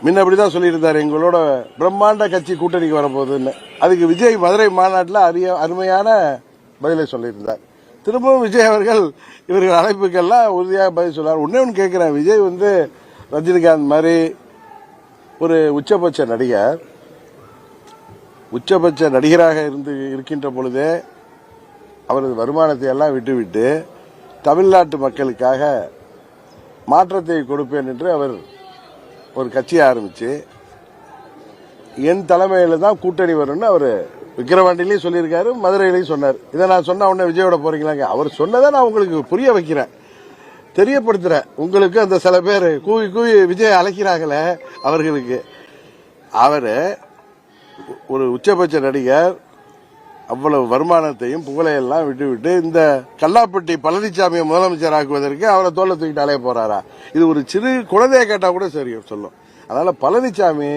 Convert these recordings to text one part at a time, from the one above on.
முன்ன அப்படிதான் சொல்லியிருந்தார், எங்களோட பிரம்மாண்ட கட்சி கூட்டணிக்கு வரப்போகுதுன்னு. அதுக்கு விஜய் மதுரை மாநாட்டில் அருமையான பதிலை சொல்லியிருந்தார். திரும்பவும் விஜய் அவர்கள் இவர்கள் அழைப்புக்கெல்லாம் உறுதியாக பதில் சொன்னார். ஒன்று கேட்கிறேன், விஜய் ரஜினிகாந்த் மாதிரி ஒரு உச்சபட்ச நடிகராக இருக்கின்ற பொழுதே அவரது வருமானத்தை எல்லாம் விட்டுவிட்டு தமிழ்நாட்டு மக்களுக்காக மாற்றத்தை கொடுப்பேன் என்று அவர் ஒரு கட்சியை ஆரம்பிச்சு என் தலைமையில தான் கூட்டணி வரும்னு அவர் விக்கிரவாண்டிலையும் சொல்லியிருக்காரு, மதுரையிலையும் சொன்னார். இதை நான் சொன்ன உடனே விஜயோட போறீங்களாங்க? அவர் சொன்னதை நான் உங்களுக்கு புரிய வைக்கிறேன், தெரியப்படுத்துறேன். உங்களுக்கு அந்த சில பேர் கூவி விஜய் அழைக்கிறாங்களே அவர்களுக்கு. அவர் ஒரு உச்சபட்ச நடிகர், அவ்வளவு வருமானத்தையும் புகழையெல்லாம் விட்டுவிட்டு இந்த கல்லாப்பட்டி பழனிசாமியை முதலமைச்சர் ஆக்குவதற்கு அவரை தோல்ல தூக்கிட்டு அலைய போறாரா? இது ஒரு சிறு குழந்தைய கேட்டா கூட சரி சொல்லும். அதனால பழனிசாமி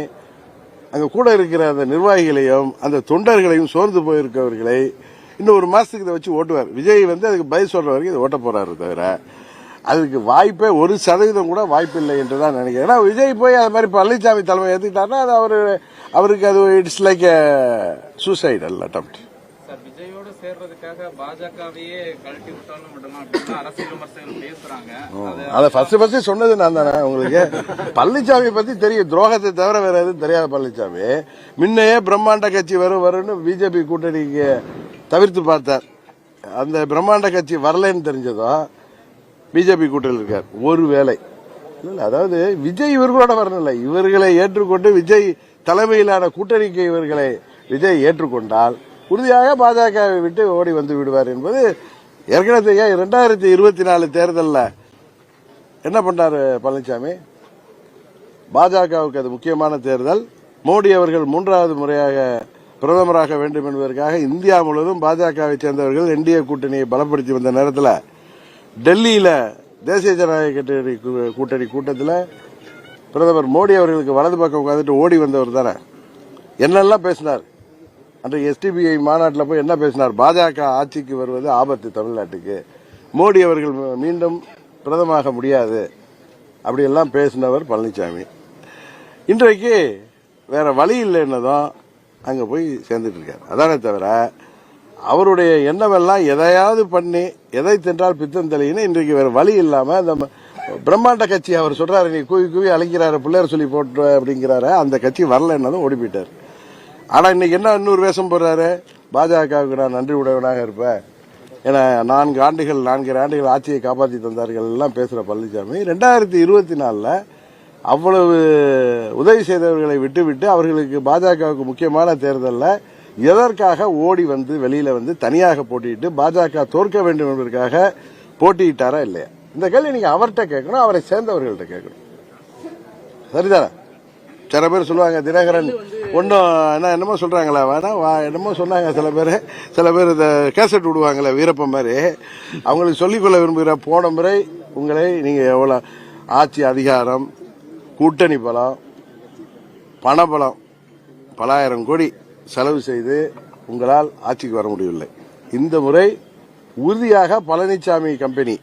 அங்க கூட இருக்கிற அந்த நிர்வாகிகளையும் அந்த தொண்டர்களையும் சோர்ந்து போயிருக்கவர்களை இன்னும் ஒரு மாசத்துக்கு இதை வச்சு ஓட்டுவார். விஜய் அதுக்கு பதில் சொல்ற வரைக்கும் இதை ஓட்ட போறாரு தவிர அதுக்கு வாய்ப்பே 1% கூட வாய்ப்பு இல்லை என்றுதான் நினைக்கிறேன். ஏன்னா விஜய் போய் அது மாதிரி பழனிசாமி தலைமை ஏத்துக்கிட்டாருன்னா அது அவருக்கு அது இட்ஸ் லைக் சூசைடல் அட்டெம்ப்ட். விஜயோட சேர்றதுக்காக பாஜகவையே கழட்டி விட்டாலும் விடலாம் அப்படின்னு அரசியல் விமர்சகர்கள் பேசுறாங்க. அதை ஃபர்ஸ்ட் சொன்னது நான் தானே உங்களுக்கு. பழனிசாமி பத்தி தெரியும், துரோகத்தை தவிர வேற எதுவும் தெரியாத பழனிசாமி முன்னையே பிரம்மாண்ட கட்சி வரும்னு பிஜேபி கூட்டணிக்கு தவிர்த்து பார்த்தார். அந்த பிரம்மாண்ட கட்சி வரலன்னு தெரிஞ்சதும் பிஜேபி கூட்டணியில் இருக்கார். ஒரு வேலை அதாவது விஜய் இவர்களோட வரணும், இவர்களை ஏற்றுக்கொண்டு விஜய் தலைமையிலான கூட்டணிக்கு இவர்களை விஜய் ஏற்றுக்கொண்டால் உறுதியாக பாஜகவை விட்டு ஓடி வந்து விடுவார் என்பது ஏற்கனவே 2024 தேர்தலில் என்ன பண்ணாரு பழனிசாமி? பாஜகவுக்கு அது முக்கியமான தேர்தல். மோடி அவர்கள் 3வது முறையாக பிரதமராக வேண்டும் என்பதற்காக இந்தியா முழுவதும் பாஜகவை சேர்ந்தவர்கள் என்டிஏ கூட்டணியை பலப்படுத்தி வந்த நேரத்தில் டெல்லியில தேசிய ஜனநாயக கூட்டணி கூட்டத்தில் பிரதமர் மோடி அவர்களுக்கு வலது பக்கம் உட்காந்துட்டு ஓடி வந்தவர் தானே. என்னெல்லாம் பேசினார் அன்றைக்கு எஸ்டிபிஐ மாநாட்டில் போய் என்ன பேசினார்? பாஜக ஆட்சிக்கு வருவது ஆபத்து தமிழ்நாட்டுக்கு, மோடி அவர்கள் மீண்டும் பிரதமராக முடியாது, அப்படியெல்லாம் பேசினவர் பழனிசாமி. இன்றைக்கு வேற வழி இல்லைன்னதும் அங்க போய் சேர்ந்துட்டு இருக்கார். அதானே தவிர அவருடைய எண்ணமெல்லாம் எதையாவது பண்ணி எதை தின்றால் பித்தம் தெளின்னு இன்றைக்கு வேற வழி இல்லாம அந்த பிரம்மாண்ட கட்சி அவர் சொல்றாரு, நீ கூவி அழைக்கிறாரு, பிள்ளையார் சொல்லி போட்டு அப்படிங்கிறாரு, அந்த கட்சி வரலன்னதும் ஓடி போயிட்டார். ஆனா இன்னைக்கு என்ன இன்னொரு வேஷம் போடுறாரு? பாஜகவுக்கு நான் நன்றி உடையவனாக இருப்பேன், ஏன்னா 4 ஆண்டுகள் ஆட்சியை காப்பாற்றி தந்தார்கள் எல்லாம் பேசுற பழனிசாமி 2024 அவ்வளவு உதவி செய்தவர்களை விட்டுவிட்டு அவர்களுக்கு பாஜகவுக்கு முக்கியமான தேர்தலில் எதற்காக ஓடி வந்து வெளியில வந்து தனியாக போட்டியிட்டு பாஜக தோற்க வேண்டும் என்பதற்காக போட்டியிட்டாரா இல்லையா? இந்த கேள்வி நீங்க அவர்கிட்ட கேட்கணும், அவரை சேர்ந்தவர்கள்ட்ட கேட்கணும். சரிதானே? சில பேர் சொல்லுவாங்க தினகரன் ஒன்னும் என்னமோ சொல்றாங்களா, வேணா என்னமோ சொன்னாங்க சில பேர் இந்த கேசட் விடுவாங்களே வீரப்ப மாதிரி. அவங்களுக்கு சொல்லிக்கொள்ள விரும்புகிற, போன முறை உங்களை நீங்க எவ்வளவு ஆட்சி அதிகாரம், கூட்டணி பலம், பணபலம், பல ஆயிரம் கோடி செலவு செய்து உங்களால் ஆட்சிக்கு வர முடியவில்லை. இந்த முறை உறுதியாக பழனிசாமி கம்பெனி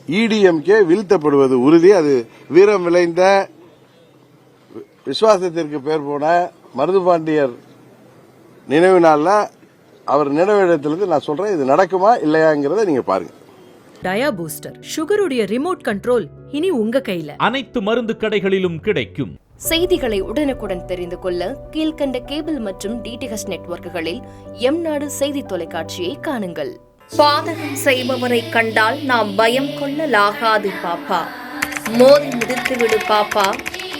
இடிஎம்கே வீழ்த்தப்படுவது உறுதி. அது வீரம் விளைந்த விசுவாசத்திற்கு பேர் போன மருதுபாண்டியர் நினைவு நாள்ல அவர் நினைவிடத்திலிருந்து நான் சொல்றேன், இது நடக்குமா இல்லையாங்கிறத நீங்க பாருங்க. டயா பூஸ்டர் சுகருடைய ரிமோட் கண்ட்ரோல் இனி உங்க கையில. அனைத்து மருந்து கடைகளிலும் கிடைக்கும். செய்திகளை உடனுக்குடன் தெரிந்து கொள்ள கீழ்கண்ட கேபிள் மற்றும் டிடிஎச் நெட்வொர்க்குகளில் எம்நாடு செய்தி தொலைக்காட்சியை காணுங்கள். பாதகம் செய்பவரை கண்டால் நாம் பயம் கொள்ளலாகாது பாப்பா. மோதி மிதித்து விடு பாப்பா,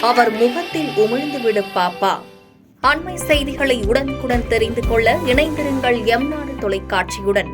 அவர் முகத்தில் உமிழ்ந்து விடு பாப்பா. அண்மை செய்திகளை உடனுக்குடன் தெரிந்து கொள்ள இணைந்திருங்கள் எம்நாடு தொலைக்காட்சியுடன்.